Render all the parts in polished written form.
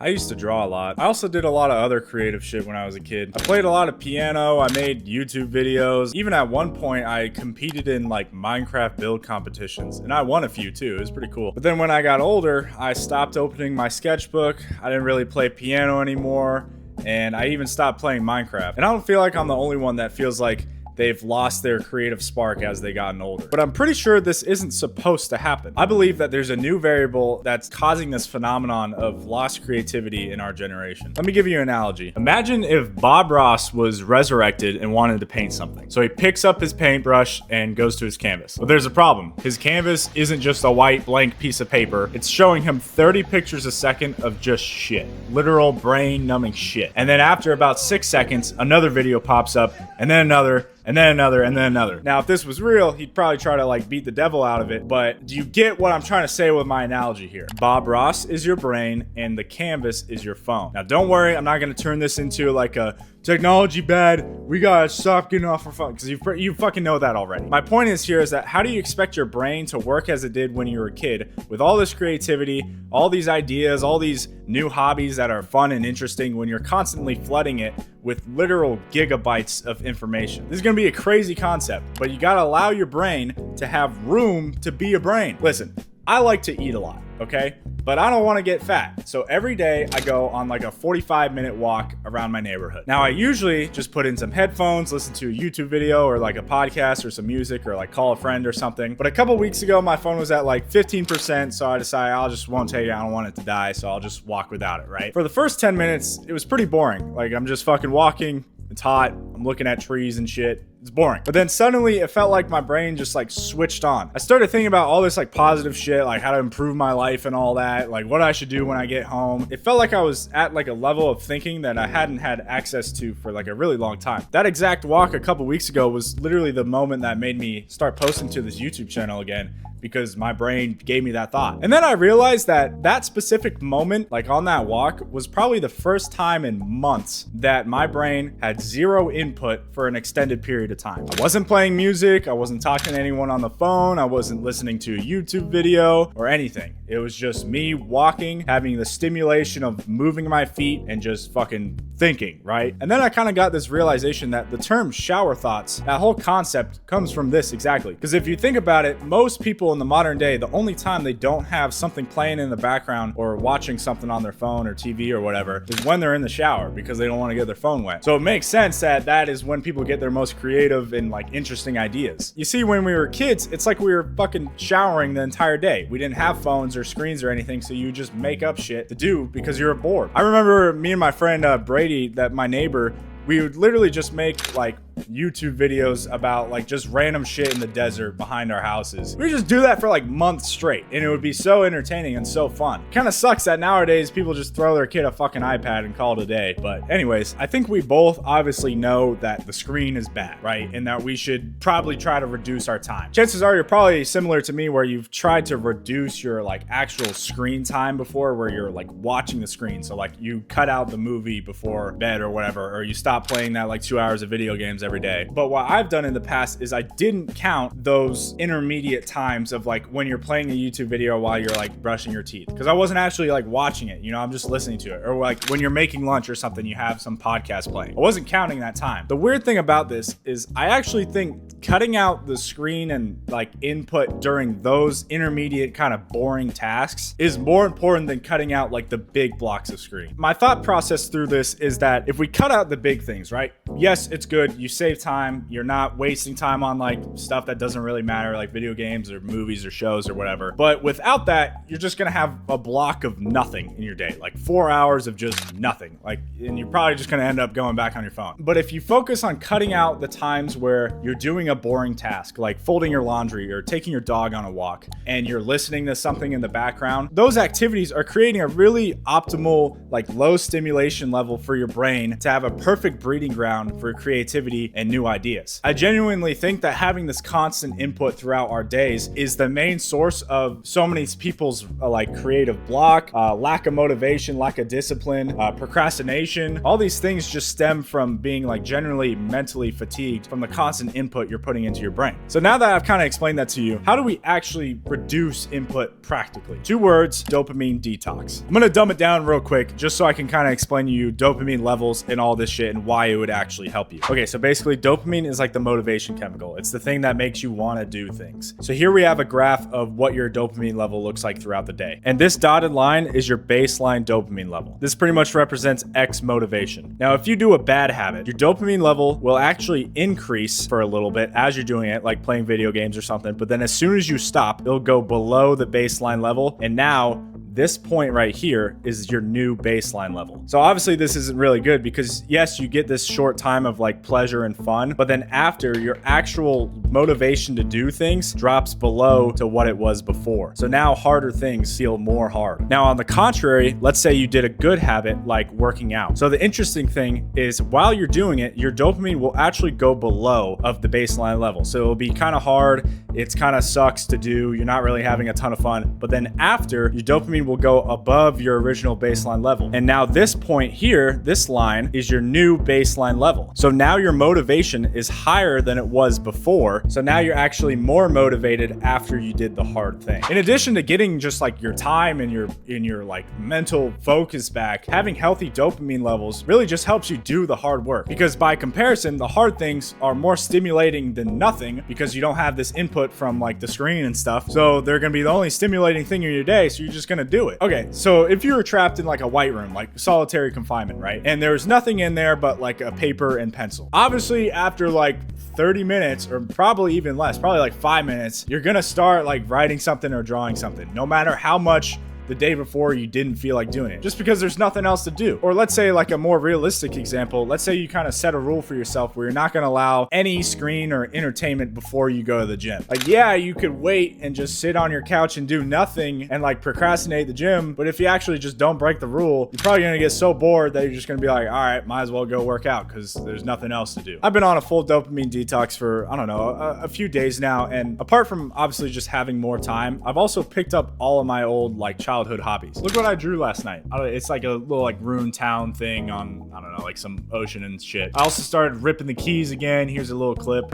I used to draw a lot. I also did a lot of other creative shit when I was a kid. I played a lot of piano, I made YouTube videos. Even at one point, I competed in like Minecraft build competitions, and I won a few too. It was pretty cool. But then when I got older, I stopped opening my sketchbook. I didn't really play piano anymore, and I even stopped playing Minecraft. And I don't feel like I'm the only one that feels like they've lost their creative spark as they gotten older. But I'm pretty sure this isn't supposed to happen. I believe that there's a new variable that's causing this phenomenon of lost creativity in our generation. Let me give you an analogy. Imagine if Bob Ross was resurrected and wanted to paint something. So he picks up his paintbrush and goes to his canvas. But there's a problem. His canvas isn't just a white blank piece of paper. It's showing him 30 pictures a second of just shit. Literal brain numbing shit. And then after about 6 seconds, another video pops up, and then another, and then another, and then another. Now, if this was real, he'd probably try to like beat the devil out of it, but do you get what I'm trying to say with my analogy here? Bob Ross is your brain and the canvas is your phone. Now, don't worry, I'm not gonna turn this into like a technology bad, we gotta stop getting off our phone, because you fucking know that already. My point is here is that how do you expect your brain to work as it did when you were a kid with all this creativity, all these ideas, all these new hobbies that are fun and interesting when you're constantly flooding it with literal gigabytes of information? This is gonna be a crazy concept, but you gotta allow your brain to have room to be a brain. Listen, I like to eat a lot, okay? But I don't want to get fat. So every day I go on like a 45-minute walk around my neighborhood. Now I usually just put in some headphones, listen to a YouTube video or like a podcast or some music or like call a friend or something. But a couple weeks ago, my phone was at like 15%. So I decided won't take it. I don't want it to die. So I'll just walk without it, right? For the first 10 minutes, it was pretty boring. Like I'm just fucking walking. It's hot. I'm looking at trees and shit. It's boring. But then suddenly it felt like my brain just like switched on. I started thinking about all this like positive shit, like how to improve my life and all that, like what I should do when I get home. It felt like I was at like a level of thinking that I hadn't had access to for like a really long time. That exact walk a couple weeks ago was literally the moment that made me start posting to this YouTube channel again, because my brain gave me that thought. And then I realized that that specific moment, like on that walk, was probably the first time in months that my brain had zero input for an extended period of time. I wasn't playing music, I wasn't talking to anyone on the phone, I wasn't listening to a YouTube video or anything. It was just me walking, having the stimulation of moving my feet and just fucking thinking, right? And then I kind of got this realization that the term shower thoughts, that whole concept comes from this exactly. Because if you think about it, most people in the modern day, the only time they don't have something playing in the background or watching something on their phone or TV or whatever is when they're in the shower, because they don't want to get their phone wet. So it makes sense that that is when people get their most creative and like interesting ideas. You see, when we were kids, it's like we were fucking showering the entire day. We didn't have phones or screens or anything, so you just make up shit to do because you're bored. I remember me and my friend Brady, that my neighbor, we would literally just make like YouTube videos about like just random shit in the desert behind our houses. We would just do that for like months straight, and it would be so entertaining and so fun. Kind of sucks that nowadays people just throw their kid a fucking iPad and call it a day. But anyways, I think we both obviously know that the screen is bad, right? And that we should probably try to reduce our time. Chances are you're probably similar to me, where you've tried to reduce your like actual screen time before, where you're like watching the screen. So like you cut out the movie before bed or whatever, or you stop playing that like 2 hours of video games every day. But what I've done in the past is I didn't count those intermediate times of like when you're playing a YouTube video while you're like brushing your teeth, because I wasn't actually like watching it, you know, I'm just listening to it. Or like when you're making lunch or something, you have some podcast playing. I wasn't counting that time. The weird thing about this is I actually think cutting out the screen and like input during those intermediate kind of boring tasks is more important than cutting out like the big blocks of screen. My thought process through this is that if we cut out the big things, right? Yes, it's good. You save time. You're not wasting time on like stuff that doesn't really matter, like video games or movies or shows or whatever. But without that, you're just gonna have a block of nothing in your day, like 4 hours of just nothing. Like, and you're probably just gonna end up going back on your phone. But if you focus on cutting out the times where you're doing a boring task, like folding your laundry or taking your dog on a walk, and you're listening to something in the background, those activities are creating a really optimal, like low stimulation level for your brain to have a perfect breeding ground for creativity creativity and new ideas. I genuinely think that having this constant input throughout our days is the main source of so many people's like creative block, lack of motivation, lack of discipline, procrastination. All these things just stem from being like generally mentally fatigued from the constant input you're putting into your brain. So now that I've kind of explained that to you, how do we actually reduce input practically? 2 words: dopamine detox. I'm gonna dumb it down real quick just so I can kind of explain to you dopamine levels and all this shit and why it would actually help you. Okay, so basically dopamine is like the motivation chemical. It's the thing that makes you want to do things. So here we have a graph of what your dopamine level looks like throughout the day. And this dotted line is your baseline dopamine level. This pretty much represents X motivation. Now, if you do a bad habit, your dopamine level will actually increase for a little bit as you're doing it, like playing video games or something. But then as soon as you stop, it'll go below the baseline level. And now this point right here is your new baseline level. So obviously this isn't really good because yes, you get this short time of like pleasure and fun, but then after, your actual motivation to do things drops below to what it was before. So now harder things feel more hard. Now on the contrary, let's say you did a good habit like working out. So the interesting thing is while you're doing it, your dopamine will actually go below of the baseline level. So it'll be kind of hard. It's kind of sucks to do. You're not really having a ton of fun. But then after, your dopamine will go above your original baseline level. And now this point here, this line is your new baseline level. So now your motivation is higher than it was before. So now you're actually more motivated after you did the hard thing. In addition to getting just like your time and your like mental focus back, having healthy dopamine levels really just helps you do the hard work. Because by comparison, the hard things are more stimulating than nothing because you don't have this input from like the screen and stuff. So they're gonna be the only stimulating thing in your day. So you're just gonna do it. Okay, so if you were trapped in like a white room, like solitary confinement, right? And there's nothing in there but like a paper and pencil. Obviously, after like 30 minutes or probably even less, probably like 5 minutes, you're gonna start like writing something or drawing something, no matter how much the day before you didn't feel like doing it, just because there's nothing else to do. Or let's say like a more realistic example, let's say you kind of set a rule for yourself where you're not going to allow any screen or entertainment before you go to the gym. Like, yeah, you could wait and just sit on your couch and do nothing and like procrastinate the gym, but if you actually just don't break the rule, you're probably going to get so bored that you're just going to be like, all right, might as well go work out because there's nothing else to do. I've been on a full dopamine detox for, I don't know, a few days now, and apart from obviously just having more time, I've also picked up all of my old like childhood hobbies. Look what I drew last night. It's like a little like ruined town thing on, I don't know, like some ocean and shit. I also started ripping the keys again. Here's a little clip.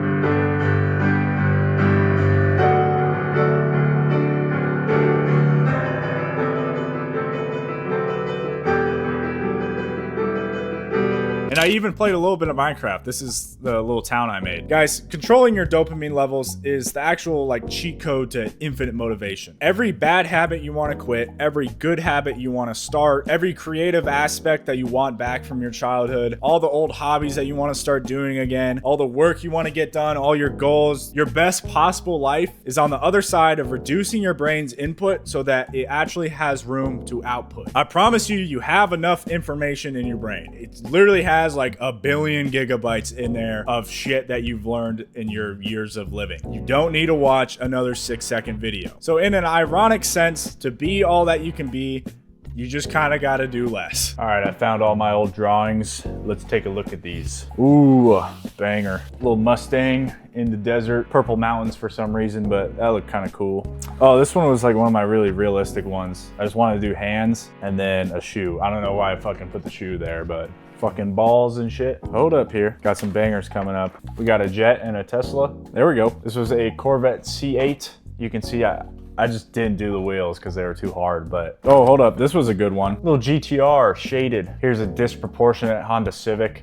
And I even played a little bit of Minecraft. This is the little town I made. Guys, controlling your dopamine levels is the actual like cheat code to infinite motivation. Every bad habit you want to quit, every good habit you want to start, every creative aspect that you want back from your childhood, all the old hobbies that you want to start doing again, all the work you want to get done, all your goals, your best possible life is on the other side of reducing your brain's input so that it actually has room to output. I promise you, you have enough information in your brain. It literally has like 1 billion gigabytes in there of shit that you've learned in your years of living. You don't need to watch another 6-second video. So in an ironic sense, to be all that you can be, you just kind of got to do less. All right, I found all my old drawings. Let's take a look at these. Ooh, banger. Little Mustang in the desert, purple mountains for some reason, but that looked kind of cool. Oh, this one was like one of my really realistic ones. I just wanted to do hands and then a shoe. I don't know why I fucking put the shoe there, but fucking balls and shit. Hold up here. Got some bangers coming up. We got a jet and a Tesla. There we go. This was a Corvette C8. You can see I just didn't do the wheels because they were too hard, but oh, hold up. This was a good one. Little GTR shaded. Here's a disproportionate Honda Civic.